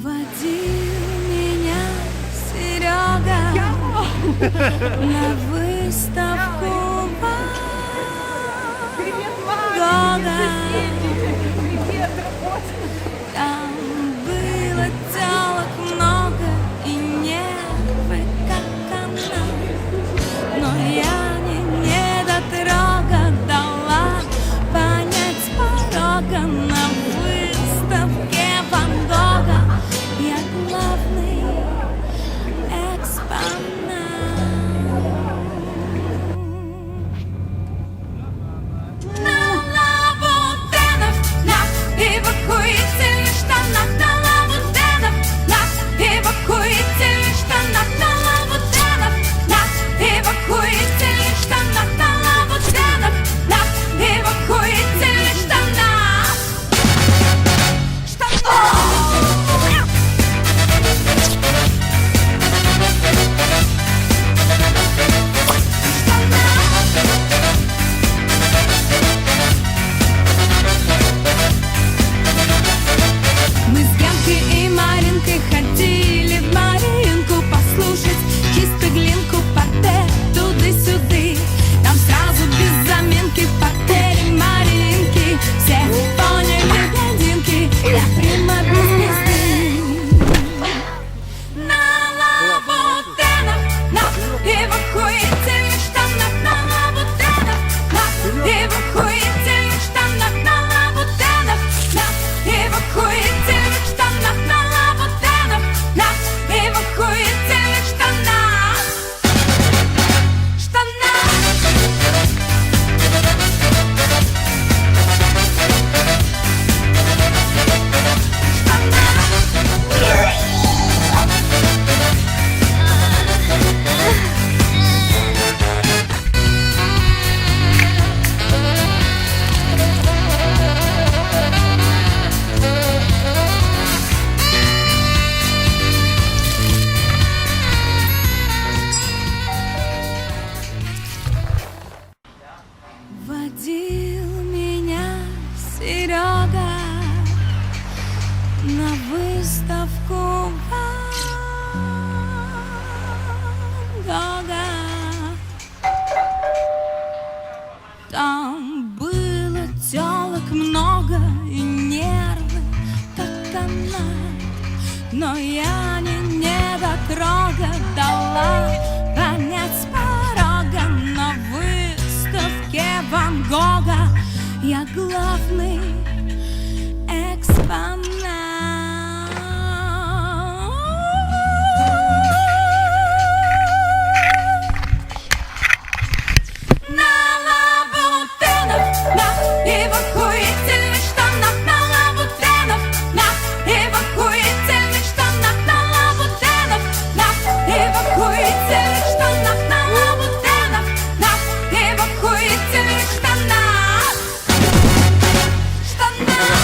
Водил меня Серега на выставку Ван Гога. Там было телок много и нервы как она, но я не дотрога дала понять с порога. На выставке Ван Гога я главный экспонат. На лабутенах, на эвакуированных штанах, на лабутенах, на эвакуированных штанах, на лабутенах, на эвакуированных штанах, на лабутенах, на эвакуированных штанах. Мы с Янкой и Маринкой ходили в Маринку послушать чисто глинку, портрет туды-сюды. Там сразу без заминки в портере Маринки все поняли блондинки, я прямо без звезды. На лабутенах, на эвакуированных штанах, на лабутенах, на эвакуированных штанах, на лабутенах, на эвакуированных штанах, на лабутенах, на эвакуированных штанах. Водил меня Серега на выставку Ван Гога. Там было телок много и нервы как она, но я не дотрога дала понять с порога. На выставке Ван Гога я главный экспонат. На лабутенах, на эвакуированных штанах, на лабутенах, на эвакуированных штанах, на лабутенах, на эвакуированных штанах, на лабутенах, на эвакуированных штанах. Штанах.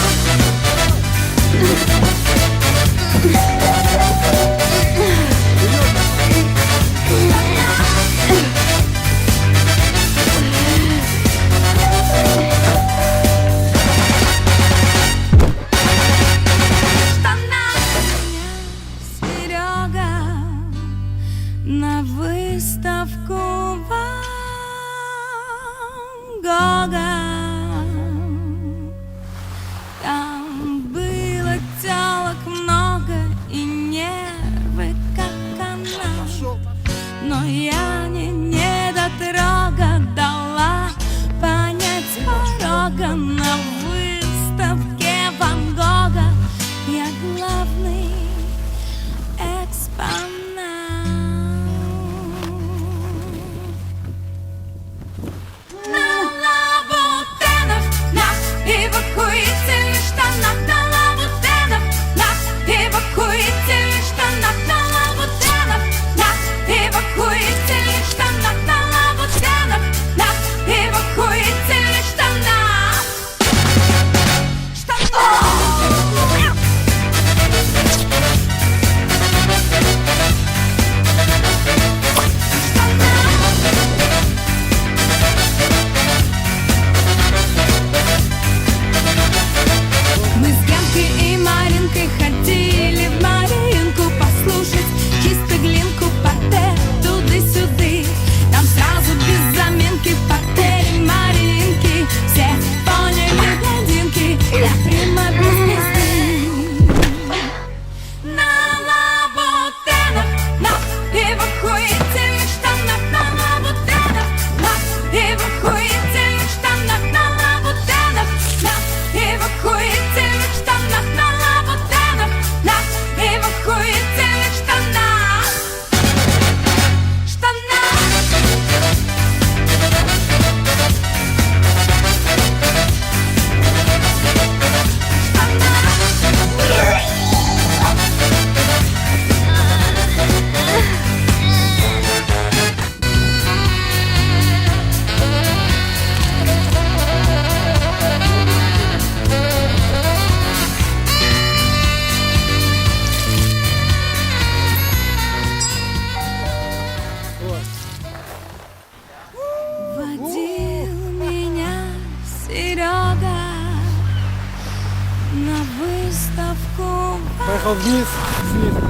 выставку Поехал вниз, снизу.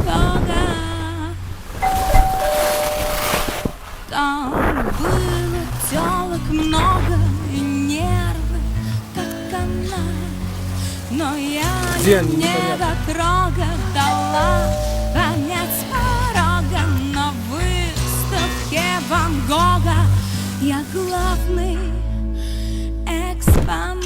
Бога. Там было тёлок много и нервы как канат. Но я Где они? не Непонятно. дотрога дала понять с порога. На выставке Ван Гога я главный экспонат.